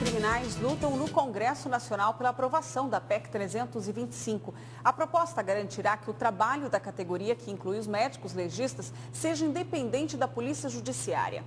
criminais lutam no Congresso Nacional pela aprovação da PEC 325. A proposta garantirá que o trabalho da categoria, que inclui os médicos legistas, seja independente da Polícia Judiciária.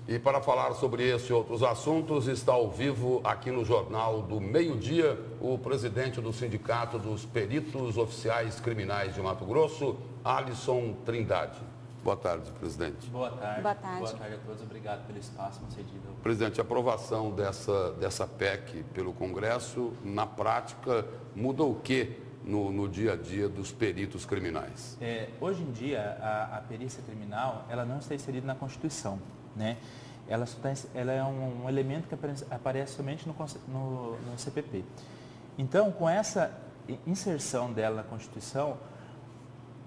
E para falar sobre esse e outros assuntos, está ao vivo aqui no Jornal do Meio-Dia o presidente do Sindicato dos Peritos Oficiais Criminais de Mato Grosso, Alisson Trindade. Boa tarde, presidente. Boa tarde. Boa tarde. Boa tarde a todos. Obrigado pelo espaço concedido. Presidente, a aprovação dessa PEC pelo Congresso, na prática, muda o que no dia a dia dos peritos criminais? Hoje em dia, a perícia criminal ela não está inserida na Constituição, né? Ela é um elemento que aparece somente no CPP. Então, com essa inserção dela na Constituição,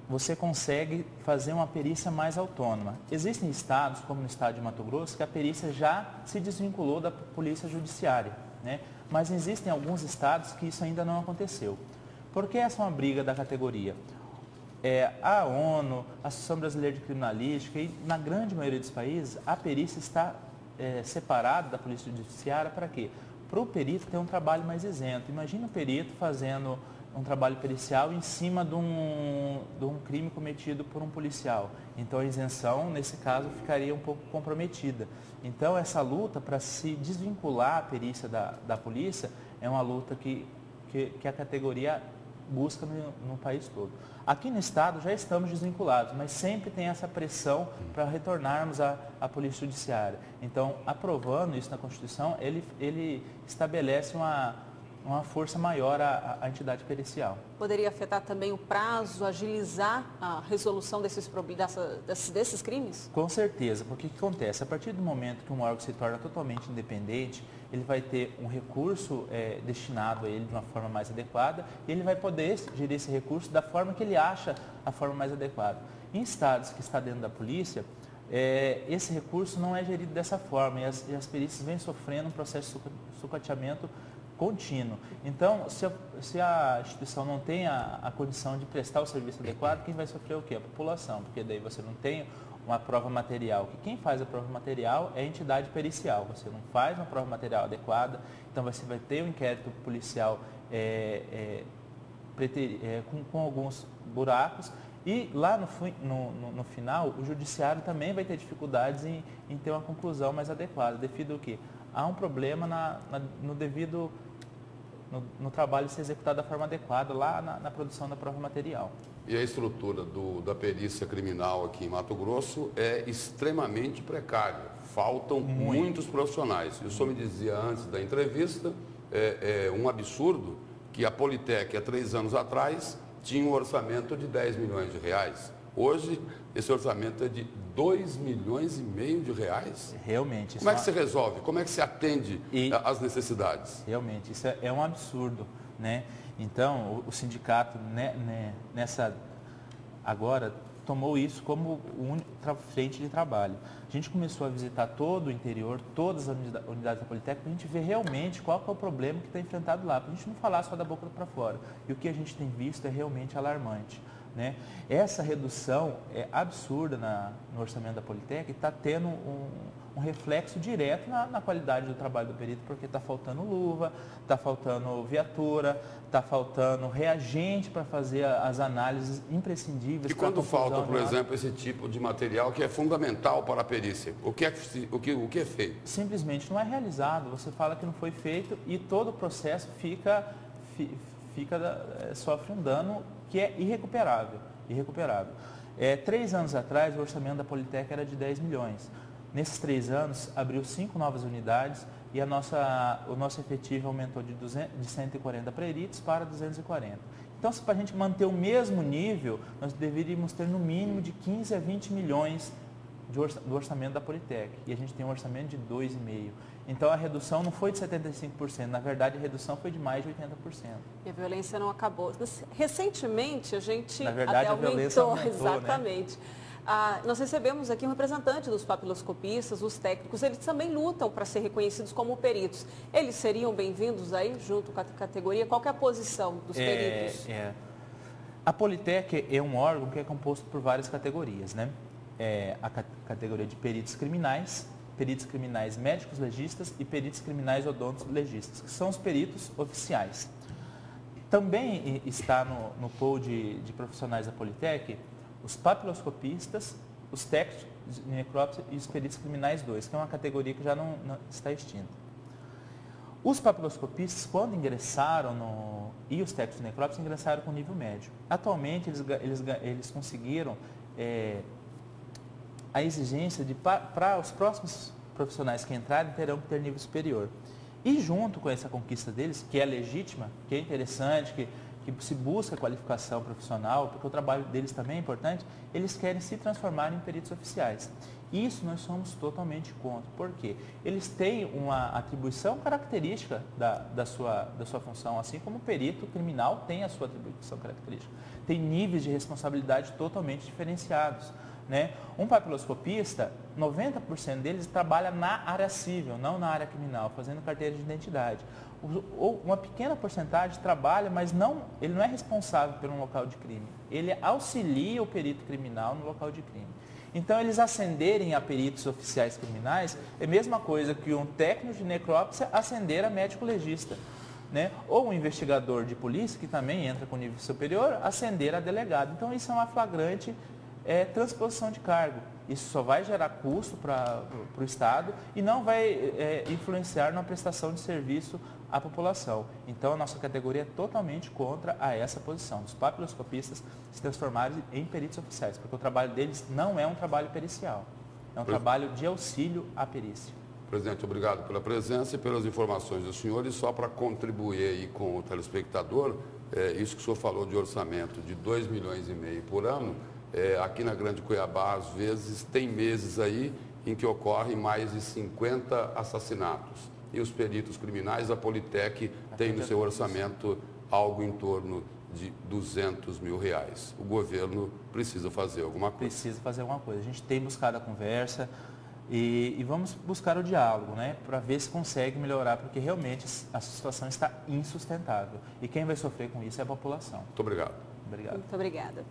você consegue fazer uma perícia mais autônoma. Existem estados, como no estado de Mato Grosso, que a perícia já se desvinculou da Polícia Judiciária, né? Mas existem alguns estados que isso ainda não aconteceu. Por que essa é uma briga da categoria? A ONU, a Associação Brasileira de Criminalística e na grande maioria dos países, a perícia está separada da Polícia Judiciária para quê? Para o perito ter um trabalho mais isento. Imagina o perito fazendo um trabalho pericial em cima de um crime cometido por um policial. Então, a isenção, nesse caso, ficaria um pouco comprometida. Então, essa luta para se desvincular a perícia da polícia é uma luta que a categoria busca no país todo. Aqui no estado já estamos desvinculados, mas sempre tem essa pressão para retornarmos à Polícia Judiciária. Então, aprovando isso na Constituição, ele estabelece uma força maior à entidade pericial. Poderia afetar também o prazo, agilizar a resolução desses crimes? Com certeza, porque o que acontece? A partir do momento que um órgão se torna totalmente independente, ele vai ter um recurso destinado a ele de uma forma mais adequada e ele vai poder gerir esse recurso da forma que ele acha a forma mais adequada. Em estados que está dentro da polícia, esse recurso não é gerido dessa forma e as perícias vêm sofrendo um processo de sucateamento contínuo. Então, se a instituição não tem a condição de prestar o serviço adequado, quem vai sofrer o quê? A população, porque daí você não tem uma prova material. Quem faz a prova material é a entidade pericial. Você não faz uma prova material adequada, então você vai ter um inquérito policial com alguns buracos e lá no final o judiciário também vai ter dificuldades em ter uma conclusão mais adequada, devido ao quê? Há um problema no trabalho ser executado da forma adequada lá na produção da prova material. E a estrutura da perícia criminal aqui em Mato Grosso é extremamente precária. Faltam muitos profissionais. E o senhor me dizia antes da entrevista, é um absurdo que a Politec, há 3 anos atrás, tinha um orçamento de 10 milhões de reais. Hoje, esse orçamento é de 2,5 milhões de reais. Realmente. Como é que se resolve? Como é que se atende às necessidades? Realmente, isso é um absurdo, né? Então, o sindicato, agora, tomou isso como única frente de trabalho. A gente começou a visitar todo o interior, todas as unidades da Politec, para a gente ver realmente qual que é o problema que está enfrentado lá, para a gente não falar só da boca para fora. E o que a gente tem visto é realmente alarmante, né? Essa redução é absurda no orçamento da Politec e está tendo um reflexo direto na qualidade do trabalho do perito, porque está faltando luva, está faltando viatura, está faltando reagente para fazer as análises imprescindíveis. E quando falta, por exemplo, esse tipo de material que é fundamental para a perícia, o que é feito? Simplesmente não é realizado, você fala que não foi feito e todo o processo sofre um dano que é irrecuperável. 3 anos atrás, o orçamento da Politec era de 10 milhões. Nesses 3 anos, abriu 5 novas unidades e o nosso efetivo aumentou de 140 peritos para 240. Então, se para a gente manter o mesmo nível, nós deveríamos ter no mínimo de 15 a 20 milhões do orçamento da Politec. E a gente tem um orçamento de 2,5. Então, a redução não foi de 75%. Na verdade, a redução foi de mais de 80%. E a violência não acabou. Recentemente, a gente Na verdade, até aumentou. A violência aumentou, exatamente. Né? Nós recebemos aqui um representante dos papiloscopistas, os técnicos, eles também lutam para ser reconhecidos como peritos. Eles seriam bem-vindos aí, junto com a categoria? Qual que é a posição dos peritos? A Politec é um órgão que é composto por várias categorias, né? A categoria de peritos criminais, peritos criminais médicos legistas e peritos criminais odontologistas, que são os peritos oficiais. Também está no pool de profissionais da Politec os papiloscopistas, os técnicos de necrópsia e os peritos criminais 2, que é uma categoria que já não está extinta. Os papiloscopistas, quando ingressaram e os técnicos de necrópsia ingressaram com nível médio. Atualmente, eles conseguiram a exigência de, para os próximos profissionais que entrarem, terão que ter nível superior. E junto com essa conquista deles, que é legítima, que é interessante, que se busca qualificação profissional, porque o trabalho deles também é importante, eles querem se transformar em peritos oficiais. Isso nós somos totalmente contra. Por quê? Eles têm uma atribuição característica da sua função, assim como o perito criminal tem a sua atribuição característica. Tem níveis de responsabilidade totalmente diferenciados. Né? Um papiloscopista, 90% deles trabalha na área civil, não na área criminal, fazendo carteira de identidade. Ou uma pequena porcentagem trabalha, mas ele não é responsável por um local de crime. Ele auxilia o perito criminal no local de crime. Então, eles ascenderem a peritos oficiais criminais é a mesma coisa que um técnico de necrópsia ascender a médico legista. Né? Ou um investigador de polícia, que também entra com nível superior, ascender a delegado. Então, isso é uma flagrante transposição de cargo. Isso só vai gerar custo para o Estado e não vai influenciar na prestação de serviço à população. Então, a nossa categoria é totalmente contra essa posição, dos papiloscopistas se transformarem em peritos oficiais, porque o trabalho deles não é um trabalho pericial, é um trabalho de auxílio à perícia. Presidente, obrigado pela presença e pelas informações do senhor. E só para contribuir aí com o telespectador, isso que o senhor falou de orçamento de 2,5 milhões por ano, aqui na Grande Cuiabá, às vezes, tem meses aí em que ocorrem mais de 50 assassinatos. E os peritos criminais, a Politec tem no seu orçamento algo em torno de R$200 mil. O governo precisa fazer alguma coisa. Precisa fazer alguma coisa. A gente tem buscado a conversa e vamos buscar o diálogo, né, para ver se consegue melhorar, porque realmente a situação está insustentável. E quem vai sofrer com isso é a população. Muito obrigado. Obrigado. Muito obrigada.